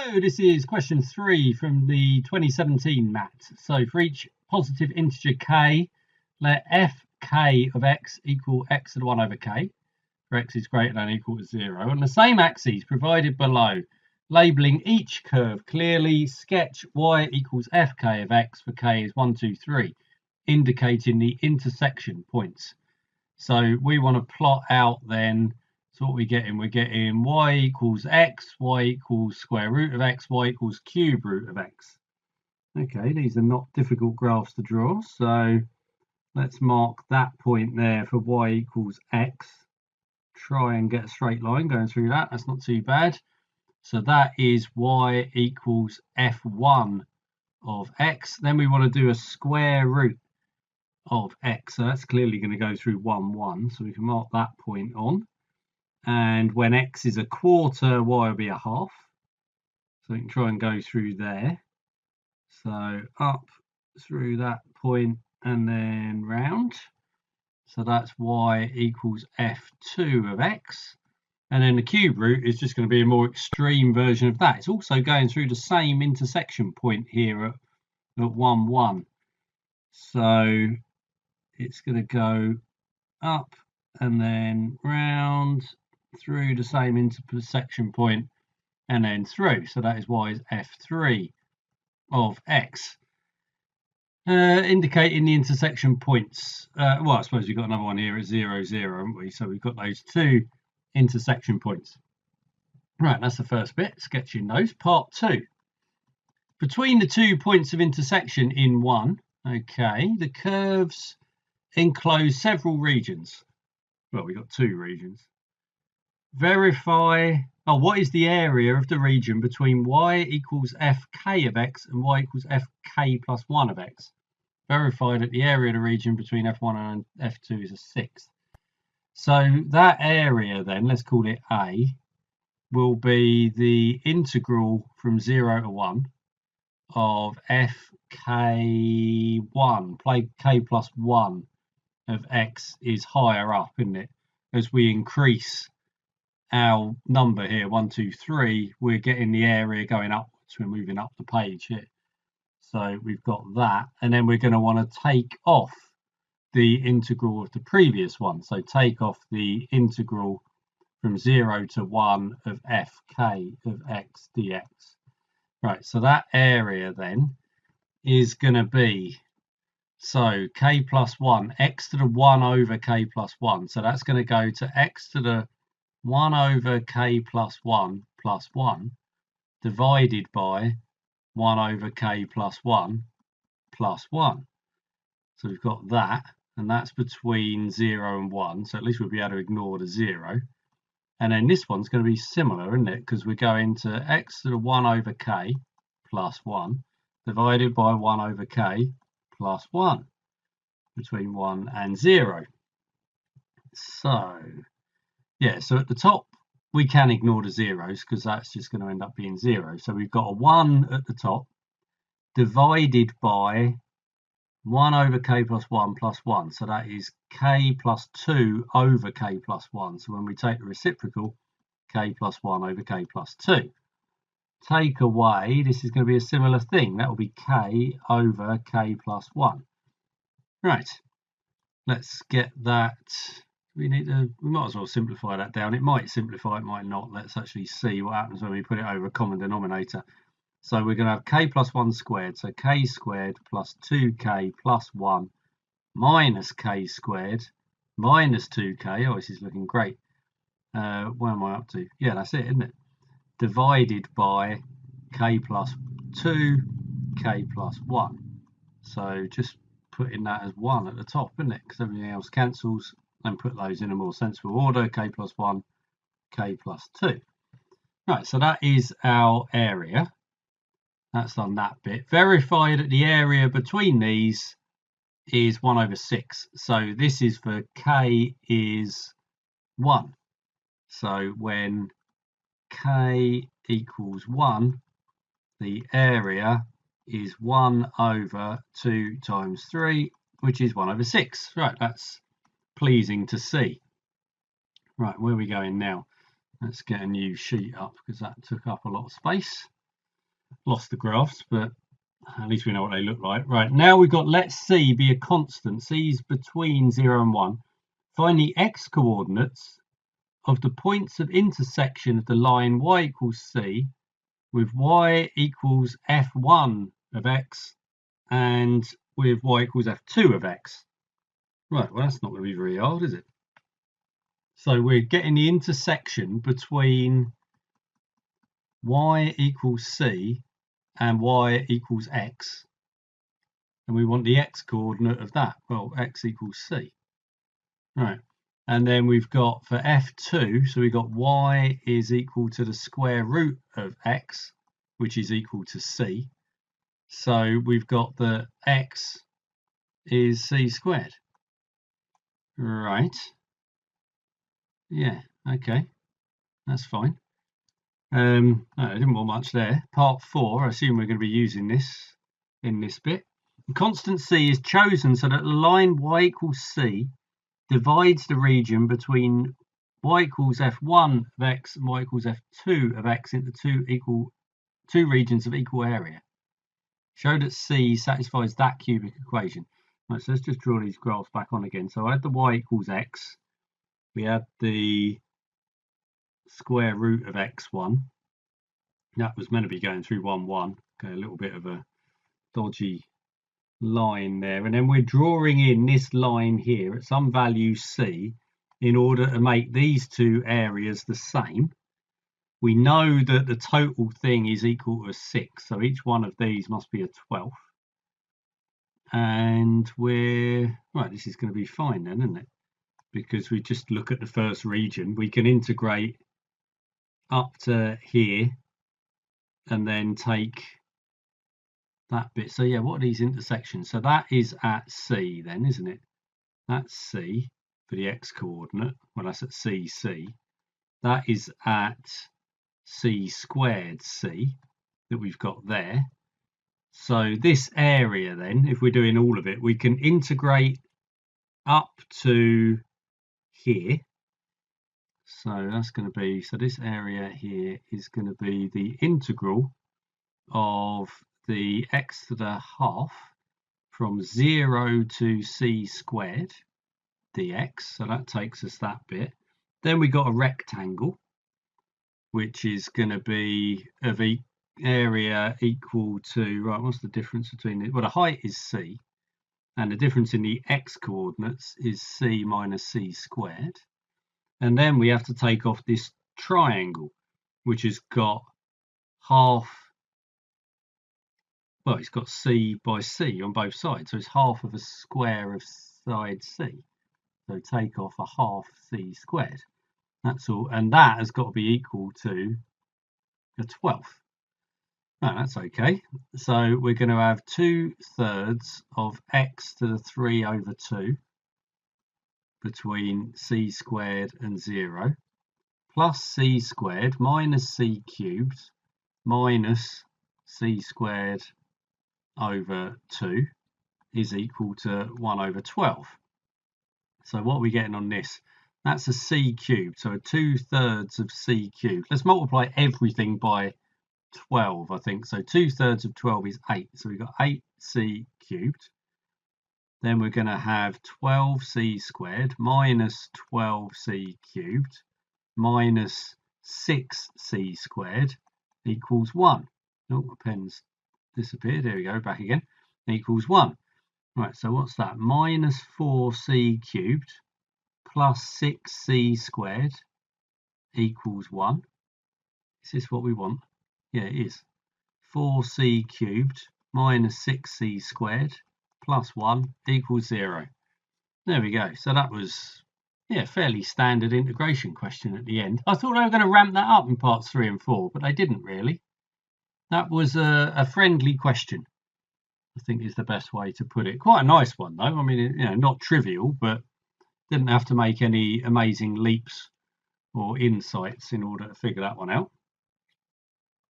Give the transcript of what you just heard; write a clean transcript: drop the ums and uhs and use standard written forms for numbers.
Hello, this is question 3 from the 2017 MAT. So for each positive integer k, let fk of x equal x to the 1 over k, for x is greater than or equal to 0. On the same axes provided below, labelling each curve clearly, sketch y equals fk of x for k is 1, 2, 3, indicating the intersection points. So we want to plot out then. So what we're getting y equals x, y equals square root of x, y equals cube root of x. Okay, these are not difficult graphs to draw. So let's mark that point there for y equals x. Try and get a straight line going through that. That's not too bad. So that is y equals f1 of x. Then we want to do a square root of x. So that's clearly going to go through 1, 1. So we can mark that point on. And when x is a quarter, y will be a half. So we can try and go through there. So up through that point and then round. So that's y equals f2 of x. And then the cube root is just going to be a more extreme version of that. It's also going through the same intersection point here at 1, 1. So it's going to go up and then round through the same intersection point and then through. So that is y is f3 of x, indicating the intersection points. Well, I suppose we've got another one here at 0, 0, haven't we? So we've got those two intersection points. Right, that's the first bit, sketching those. Part 2. Between the 2 points of intersection in 1, okay, the curves enclose several regions. Well, we've got 2 regions. Verify, what is the area of the region between y equals fk of x and y equals fk plus 1 of x? Verify that the area of the region between f1 and f2 is a sixth. So that area then, let's call it A, will be the integral from 0 to 1 of fk1, play k plus 1 of x is higher up, isn't it? As we increase our number here, 1, 2, 3, we're getting the area going upwards. We're moving up the page here. So we've got that. And then we're going to want to take off the integral of the previous one. So take off the integral from 0 to 1 of fk of x dx. Right, so that area then is going to be, so k plus 1, x to the 1 over k plus 1. So that's going to go to x to the 1 over k plus 1 divided by 1 over k plus 1 plus 1. So we've got that, and that's between 0 and 1. So at least we'll be able to ignore the 0. And then this one's going to be similar, isn't it? Because we're going to x to the 1 over k plus 1 divided by 1 over k plus 1 between 1 and 0. So yeah, so at the top we can ignore the zeros because that's just going to end up being 0. So we've got a 1 at the top divided by 1 over k plus 1 plus 1. So that is k plus 2 over k plus 1. So when we take the reciprocal, k plus 1 over k plus 2. Take away, this is going to be a similar thing. That will be k over k plus 1. Right, let's get that. We might as well simplify that down. It might simplify, it might not. Let's actually see what happens when we put it over a common denominator. So we're going to have k plus 1 squared. So k squared plus 2k plus 1 minus k squared minus 2k. Oh, this is looking great. Where am I up to? Yeah, that's it, isn't it? Divided by k plus 2, k plus 1. So just putting that as 1 at the top, isn't it? Because everything else cancels. And put those in a more sensible order, k plus 1, k plus 2. Right, so that is our area. That's on that bit. Verify that the area between these is 1 over 6. So this is for k is 1. So when k equals 1, the area is 1 over 2 times 3, which is 1 over 6. Right, that's pleasing to see. Right, where are we going now? Let's get a new sheet up because that took up a lot of space. lost the graphs, but at least we know what they look like. Right, now we've got let C be a constant. C is between 0 and 1. Find the x coordinates of the points of intersection of the line y equals C with y equals f1 of x and with y equals f2 of x. Right, well, that's not going to be very hard, is it? So we're getting the intersection between y equals C and y equals x. And we want the x coordinate of that. Well, x equals C. Right. And then we've got for f2, so we've got y is equal to the square root of x, which is equal to C. So we've got the x is C squared. Right. Yeah, okay. That's fine. I didn't want much there. Part 4, I assume we're going to be using this in this bit. The constant C is chosen so that the line y equals C divides the region between y equals f1 of x and y equals f2 of x into two regions of equal area. Show that C satisfies that cubic equation. Right, so let's just draw these graphs back on again. So I had the y equals x. We had the square root of x1. That was meant to be going through 1, 1. Okay, a little bit of a dodgy line there. And then we're drawing in this line here at some value C in order to make these two areas the same. We know that the total thing is equal to 6. So each one of these must be a 12th. And we're, right, this is going to be fine then, isn't it? Because we just look at the first region. We can integrate up to here and then take that bit. So yeah, what are these intersections? So that is at C then, isn't it? That's C for the x coordinate. Well, that's at CC. That is at C squared C that we've got there. So this area then, if we're doing all of it, we can integrate up to here. So that's going to be, so this area here is going to be the integral of the x to the half from 0 to c squared dx. So that takes us that bit. Then we got a rectangle, which is going to be of area equal to, right, what's the difference between it? Well, the height is c, and the difference in the x coordinates is c minus c squared. And then we have to take off this triangle, which has got half, well, it's got c by c on both sides, so it's half of a square of side c. So take off a half c squared. That's all, and that has got to be equal to a 12th. No, that's okay. So we're going to have 2/3 of x to the 3 over 2 between c squared and 0 plus c squared minus c cubed minus c squared over 2 is equal to 1 over 12. So what are we getting on this? That's a c cubed, so 2/3 of c cubed. Let's multiply everything by 12, I think. So 2/3 of 12 is 8. So we've got 8c cubed. Then we're going to have 12c squared minus 12c cubed minus 6c squared equals 1. Oh, my pen's disappeared. There we go, back again. Equals 1. Right, so what's that? Minus 4c cubed plus 6c squared equals 1. Is this what we want? Yeah, it is. 4c cubed minus 6c squared plus 1 equals 0. There we go. So that was, yeah, fairly standard integration question at the end. I thought they were going to ramp that up in parts 3 and 4, but they didn't really. That was a friendly question, I think is the best way to put it. Quite a nice one, though. I mean, you know, not trivial, but didn't have to make any amazing leaps or insights in order to figure that one out.